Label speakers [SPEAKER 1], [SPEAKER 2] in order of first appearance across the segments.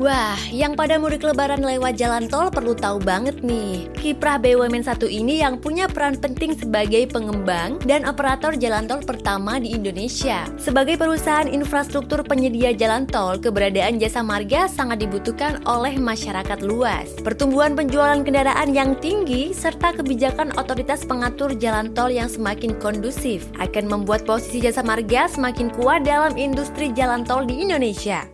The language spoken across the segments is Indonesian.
[SPEAKER 1] Wah, yang pada mudik lebaran lewat jalan tol perlu tahu banget nih. Kiprah BUMN 1 ini yang punya peran penting sebagai pengembang dan operator jalan tol pertama di Indonesia. Sebagai perusahaan infrastruktur penyedia jalan tol, keberadaan Jasa Marga sangat dibutuhkan oleh masyarakat luas. Pertumbuhan penjualan kendaraan yang tinggi serta kebijakan otoritas pengatur jalan tol yang semakin kondusif akan membuat posisi Jasa Marga semakin kuat dalam industri jalan tol di Indonesia.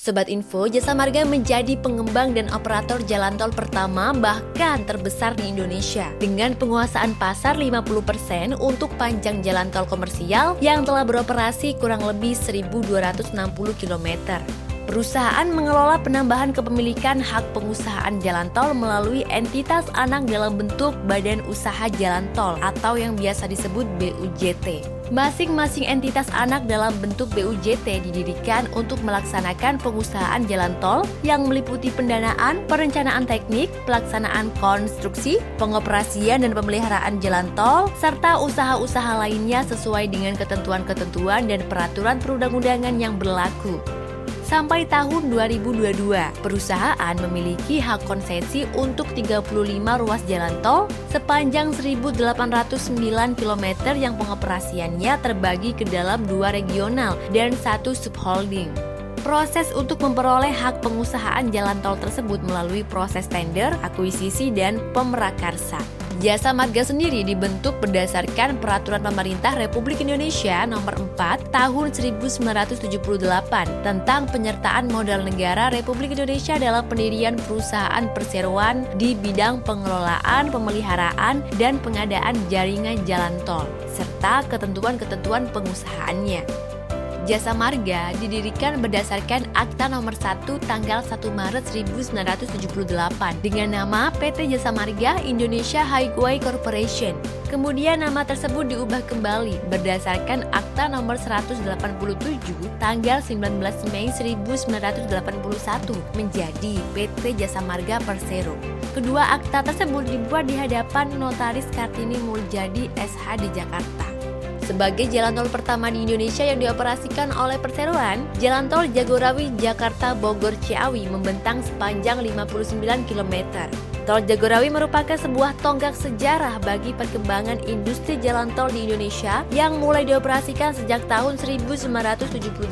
[SPEAKER 1] Sobat Info, Jasa Marga menjadi pengembang dan operator jalan tol pertama bahkan terbesar di Indonesia dengan penguasaan pasar 50% untuk panjang jalan tol komersial yang telah beroperasi kurang lebih 1.260 km. Perusahaan mengelola penambahan kepemilikan hak pengusahaan jalan tol melalui entitas anak dalam bentuk Badan Usaha Jalan Tol atau yang biasa disebut BUJT. Masing-masing entitas anak dalam bentuk BUJT didirikan untuk melaksanakan pengusahaan jalan tol yang meliputi pendanaan, perencanaan teknik, pelaksanaan konstruksi, pengoperasian dan pemeliharaan jalan tol, serta usaha-usaha lainnya sesuai dengan ketentuan-ketentuan dan peraturan perundang-undangan yang berlaku. Sampai tahun 2022, perusahaan memiliki hak konsesi untuk 35 ruas jalan tol sepanjang 1.809 km yang pengoperasiannya terbagi ke dalam 2 regional dan 1 subholding. Proses untuk memperoleh hak pengusahaan jalan tol tersebut melalui proses tender, akuisisi, dan pemrakarsa. Jasa Marga sendiri dibentuk berdasarkan Peraturan Pemerintah Republik Indonesia Nomor 4 Tahun 1978 tentang penyertaan modal negara Republik Indonesia dalam pendirian perusahaan perseroan di bidang pengelolaan, pemeliharaan, dan pengadaan jaringan jalan tol, serta ketentuan-ketentuan pengusahaannya. Jasa Marga didirikan berdasarkan Akta Nomor 1 tanggal 1 Maret 1978 dengan nama PT Jasa Marga Indonesia Highway Corporation. Kemudian nama tersebut diubah kembali berdasarkan Akta Nomor 187 tanggal 19 Mei 1981 menjadi PT Jasa Marga Persero. Kedua akta tersebut dibuat di hadapan Notaris Kartini Muljadi SH di Jakarta. Sebagai jalan tol pertama di Indonesia yang dioperasikan oleh perseroan, Jalan Tol Jagorawi Jakarta Bogor Ciawi membentang sepanjang 59 km. Tol Jagorawi merupakan sebuah tonggak sejarah bagi perkembangan industri jalan tol di Indonesia yang mulai dioperasikan sejak tahun 1978.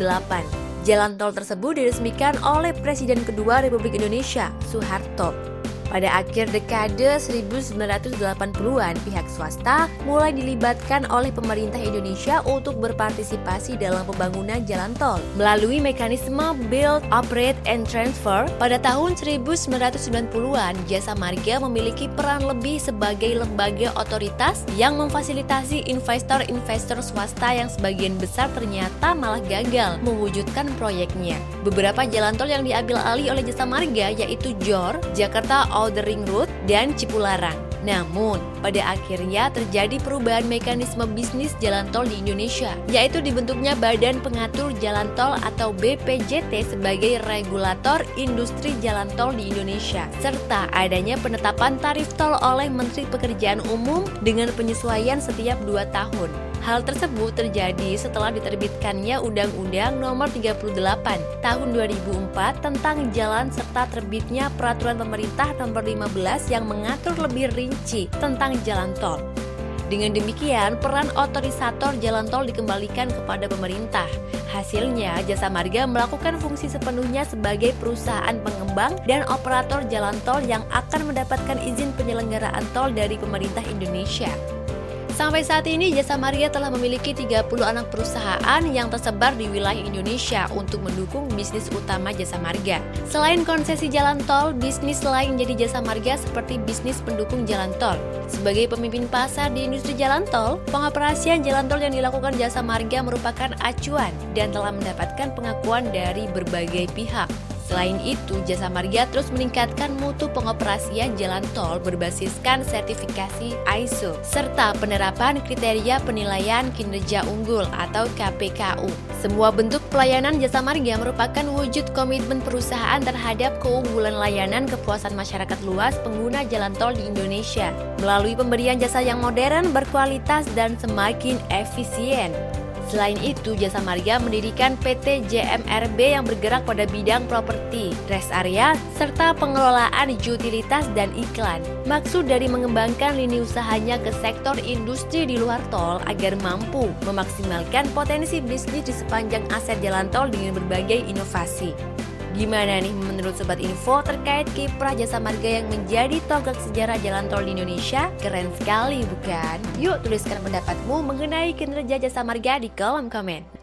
[SPEAKER 1] Jalan tol tersebut diresmikan oleh Presiden kedua Republik Indonesia, Soeharto. Pada akhir dekade 1980-an, pihak swasta mulai dilibatkan oleh pemerintah Indonesia untuk berpartisipasi dalam pembangunan jalan tol. Melalui mekanisme Build, Operate, and Transfer, pada tahun 1990-an, Jasa Marga memiliki peran lebih sebagai lembaga otoritas yang memfasilitasi investor-investor swasta yang sebagian besar ternyata malah gagal mewujudkan proyeknya. Beberapa jalan tol yang diambil alih oleh Jasa Marga yaitu JOR, Jakarta Outer Ring Road, dan Cipularang. Namun, pada akhirnya terjadi perubahan mekanisme bisnis jalan tol di Indonesia, yaitu dibentuknya Badan Pengatur Jalan Tol atau BPJT sebagai regulator industri jalan tol di Indonesia, serta adanya penetapan tarif tol oleh Menteri Pekerjaan Umum dengan penyesuaian setiap 2 tahun. Hal tersebut terjadi setelah diterbitkannya Undang-Undang Nomor 38 Tahun 2004 tentang jalan serta terbitnya Peraturan Pemerintah Nomor 15 yang mengatur lebih rinci tentang jalan tol. Dengan demikian, peran otorisator jalan tol dikembalikan kepada pemerintah. Hasilnya, Jasa Marga melakukan fungsi sepenuhnya sebagai perusahaan pengembang dan operator jalan tol yang akan mendapatkan izin penyelenggaraan tol dari pemerintah Indonesia. Sampai saat ini, Jasa Marga telah memiliki 30 anak perusahaan yang tersebar di wilayah Indonesia untuk mendukung bisnis utama Jasa Marga. Selain konsesi jalan tol, bisnis lain jadi Jasa Marga seperti bisnis pendukung jalan tol. Sebagai pemimpin pasar di industri jalan tol, pengoperasian jalan tol yang dilakukan Jasa Marga merupakan acuan dan telah mendapatkan pengakuan dari berbagai pihak. Selain itu, Jasa Marga terus meningkatkan mutu pengoperasian jalan tol berbasiskan sertifikasi ISO, serta penerapan kriteria penilaian kinerja unggul atau KPKU. Semua bentuk pelayanan Jasa Marga merupakan wujud komitmen perusahaan terhadap keunggulan layanan kepuasan masyarakat luas pengguna jalan tol di Indonesia, melalui pemberian jasa yang modern, berkualitas, dan semakin efisien. Selain itu, Jasa Marga mendirikan PT JMRB yang bergerak pada bidang properti, rest area, serta pengelolaan utilitas dan iklan. Maksud dari mengembangkan lini usahanya ke sektor industri di luar tol agar mampu memaksimalkan potensi bisnis di sepanjang aset jalan tol dengan berbagai inovasi. Gimana nih menurut Sobat Info terkait kiprah Jasa Marga yang menjadi tonggak sejarah jalan tol di Indonesia? Keren sekali bukan? Yuk tuliskan pendapatmu mengenai kinerja Jasa Marga di kolom komen.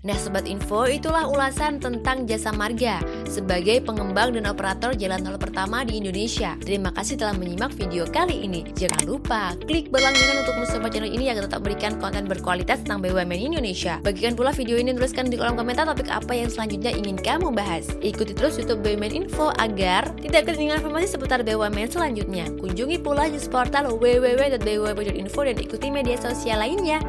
[SPEAKER 1] Nah Sobat Info, itulah ulasan tentang Jasa Marga sebagai pengembang dan operator jalan tol pertama di Indonesia. Terima kasih telah menyimak video kali ini. Jangan lupa klik bel langganan untuk mensupport channel ini agar tetap memberikan konten berkualitas tentang BUMN Indonesia. Bagikan pula video ini, tuliskan di kolom komentar topik apa yang selanjutnya ingin kamu bahas. Ikuti terus YouTube BUMN Info agar tidak ketinggalan informasi seputar BUMN selanjutnya. Kunjungi pula news portal www.bumn.info dan ikuti media sosial lainnya.